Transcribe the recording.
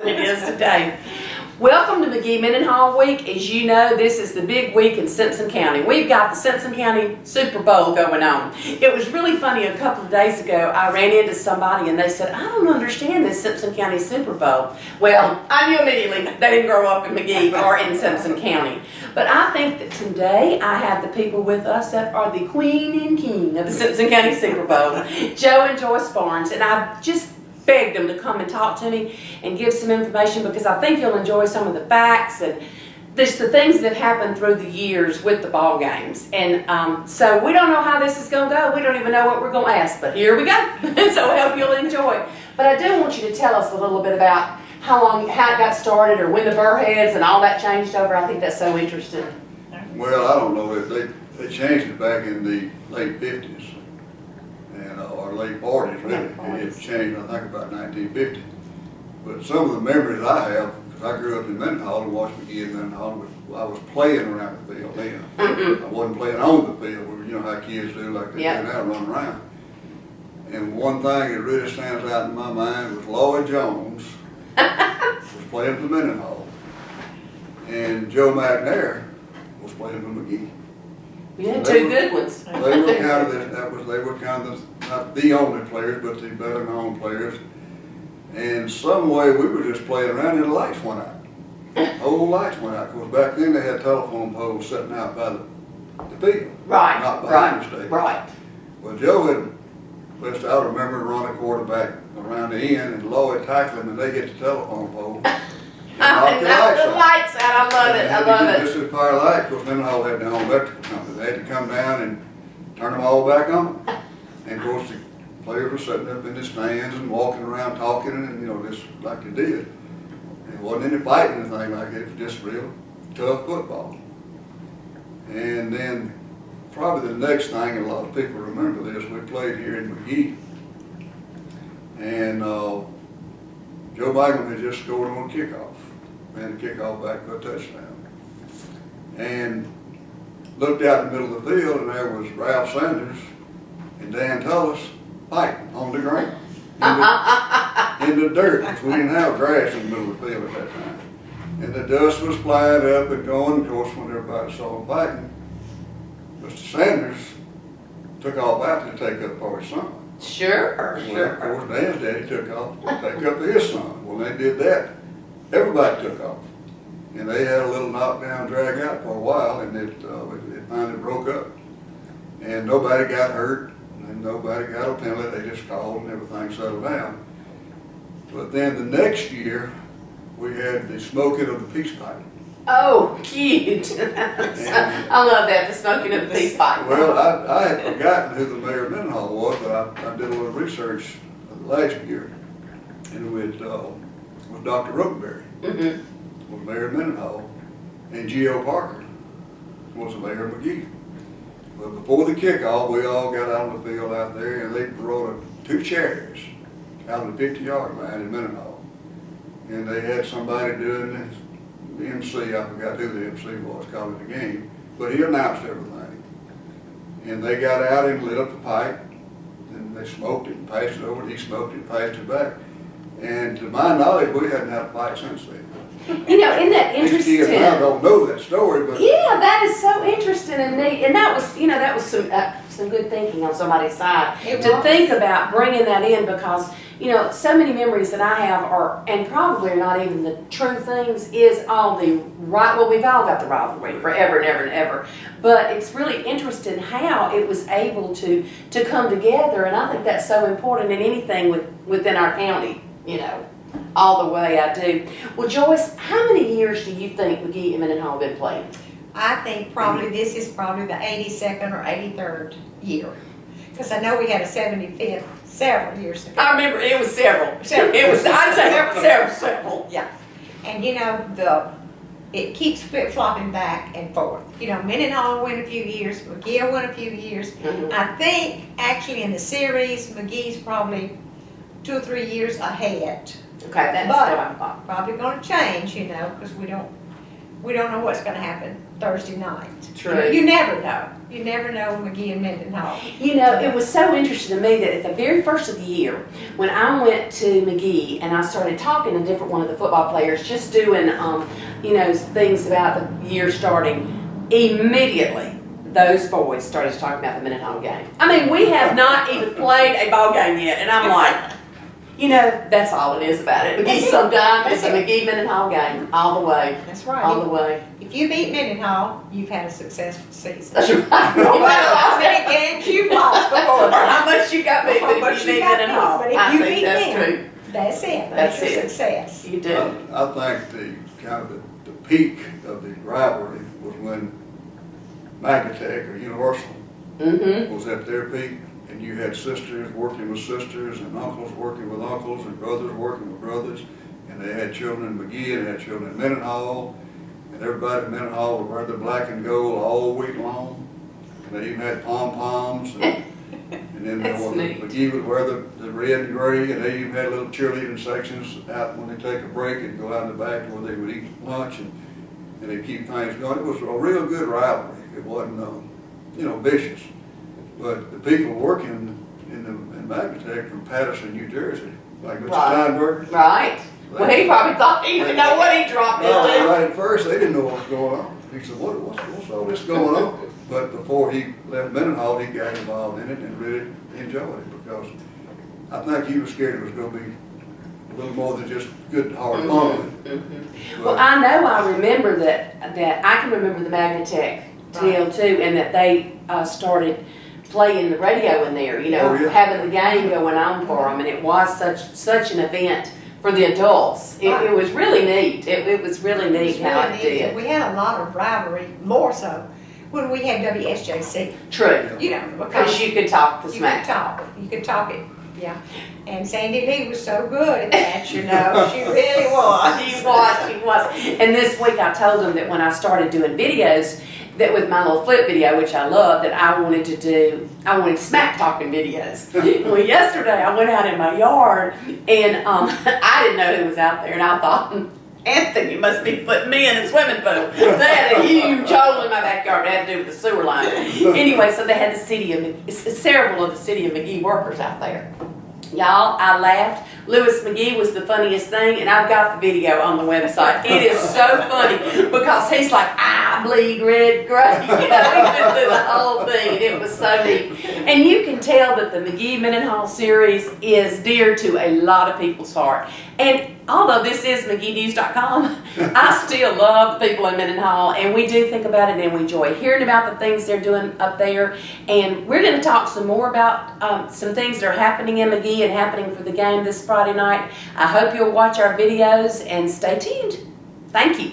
It is today. Welcome to MageeNews.com Week. As you know, this is the big week in Simpson County. We've got the Simpson County Super Bowl going on. It was really funny. A couple of days ago, I ran into somebody and they said, I don't understand this Simpson County Super Bowl. Well, I knew immediately they didn't grow up in Magee or in Simpson County. But I think that today I have the people with us that are the queen and king of the Simpson County Super Bowl, Joe and Joyce Barnes. And I just begged them to come and talk to me and give some information because I think you'll enjoy some of the facts and just the things that happened through the years with the ball games. And so we don't know how this is going to go. We don't even know what we're going to ask, but here we go. So I hope you'll enjoy it. But I do want you to tell us a little bit about how it got started or when the Burrheads and all that changed over. I think that's so interesting. Well, I don't know. They changed it back in the late 50s. Or late 40s, really. It changed, I think, about 1950. But some of the memories I have, because I grew up in Mendenhall and watched Magee in Mendenhall, I was playing around the field then. I wasn't playing on the field, but you know how kids do, like they do now, run around. And one thing that really stands out in my mind was Lloyd Jones was playing for Mendenhall, and Joe McNair was playing for Magee. Yeah, two good ones. They were kind of not the only players, but the better known players. And some way we were just playing around and the lights went out. Whole lights went out. Because back then they had telephone poles sitting out by the field. Right. Not behind the stadium. Right. Well, Joe had, I remember running a quarterback around the end and Lloyd tackling and they hit the telephone pole. Knock the lights out. I love it. I love it. This is power light, because Mendenhall had their own electrical company. They had to come down and turn them all back on. And of course, the players were sitting up in the stands and walking around talking, and you know, just like they did. It wasn't any fighting or anything like it. It was just real tough football. And then probably the next thing, and a lot of people remember this, we played here in Magee, and Joe Biden had just scored on a kickoff. Ran the kickoff back for a touchdown. And looked out in the middle of the field, and there was Ralph Sanders and Dan Tullis fighting on the ground. In the dirt, because we didn't have grass in the middle of the field at that time. And the dust was flying up and going. Of course, when everybody saw them fighting, Mr. Sanders took off out to take up for his son. Sure. Well, of course, Dan's daddy took off to take up for his son. Well, they did that. Everybody took off. And they had a little knockdown, drag out for a while, and it finally broke up. And nobody got hurt, and nobody got a penalty. They just called and everything settled down. But then the next year, we had the smoking of the peace pipe. Oh, cute. I love that, the smoking of the peace pipe. Well, I had forgotten who the mayor of Mendenhall was, but I did a little research last year, and with Dr. Rookberry was mayor of Mendenhall, and G.O. Parker was the mayor of Magee. But before the kickoff, we all got out on the field out there, and they brought two chairs out on the 50-yard line in Mendenhall. And they had somebody doing the MC, I forgot who the MC was, calling the game, but he announced everything. And they got out and lit up the pipe, and they smoked it and passed it over, and he smoked it and passed it back. And to my knowledge, we hadn't had a fight since then. You know, isn't that interesting? These kids now don't know that story, but yeah, that is so interesting and neat. And that was, you know, that was some good thinking on somebody's side to think about bringing that in, because you know, so many memories that I have are, and probably are not even the true things, is all the right. Well, we've all got the rivalry forever and ever and ever, but it's really interesting how it was able to come together, and I think that's so important in anything within our county. You know, all the way I do. Well, Joyce, how many years do you think Magee and Mendenhall have been playing? I think probably this is probably the 82nd or 83rd year. Because I know we had a 75th several years ago. I remember it was several. It was, I'd say several. Yeah. And you know, it keeps flip-flopping back and forth. You know, Mendenhall went a few years, Magee went a few years. I think actually in the series, Magee's probably 2 or 3 years ahead. Okay, that's what I thought. Probably going to change, you know, because we don't we don't know what's gonna happen Thursday night. True. You never know. You never know McGee and Mendenhall. You know, it was so interesting to me that at the very first of the year, when I went to McGee and I started talking to different one of the football players, just doing, you know, things about the year starting, immediately those boys started talking about the Mendenhall game. I mean, we have not even played a ball game yet, and I'm like, you know, that's all it is about it. McGee sometime, it's a McGee Mendenhall game, all the way, That's right. all the way. If you beat Mendenhall, you've had a successful season. That's right. No matter how many games you've lost before. Or how much you got beat, How but much if you you beat got Mendenhall, beat, but if I you think beat that's them, true. That's it. That's That's your it. success. You do. I think the kind of the peak of the rivalry was when MageeTech or Universal Mm-hmm. was at their peak, and you had sisters working with sisters, and uncles working with uncles, and brothers working with brothers, and they had children in McGee, and they had children in Mendenhall, and everybody in Mendenhall would wear the black and gold all week long, and they even had pom-poms, and then That's neat. McGee would wear the red and gray, and they even had little cheerleading sections out when they take a break and go out in the back where they would eat lunch, and they'd keep things going. It was a real good rivalry. It wasn't, you know, vicious. But the people working in MageeTech from Patterson, New Jersey, like Mr. Right. Steinberg. Right. Well, he probably thought he didn't know what he dropped No, into. right at first, they didn't know what was going on. He said, what's all this going on? But before he left Mendenhall, he got involved in it and really enjoyed it, because I think he was scared it was going to be a little more than just good, hard fun. Mm-hmm. Well, I know I remember that I can remember the MageeTech deal too, and that they started playing the radio in there, you know, Oh, yeah. having the game going on for them, and it was such an event for the adults. It was really neat. It was really neat how it did. We had a lot of rivalry, more so, when we had WSJC. True, You know, because because you could talk the you could smack. talk. You could talk it, yeah. And Sandy Lee was so good at that, you know. She really was. She was. And this week I told them that when I started doing videos, that with my little flip video, which I love, that I wanted smack talking videos. Well, yesterday I went out in my yard and I didn't know who was out there, and I thought, Anthony must be putting me in a swimming pool. They had a huge hole in my backyard that had to do with the sewer line. Anyway, so they had several of the city of McGee workers out there. Y'all, I laughed. Lewis McGee was the funniest thing, and I've got the video on the website. It is so funny because he's like, I bleed red gray. You know, he went through the whole thing, and it was so neat. And you can tell that the McGee Mendenhall series is dear to a lot of people's heart. And although this is MageeNews.com, I still love the people in Mendenhall, and we do think about it and we enjoy hearing about the things they're doing up there. And we're going to talk some more about some things that are happening in McGee and happening for the game this Friday night. I hope you'll watch our videos and stay tuned. Thank you.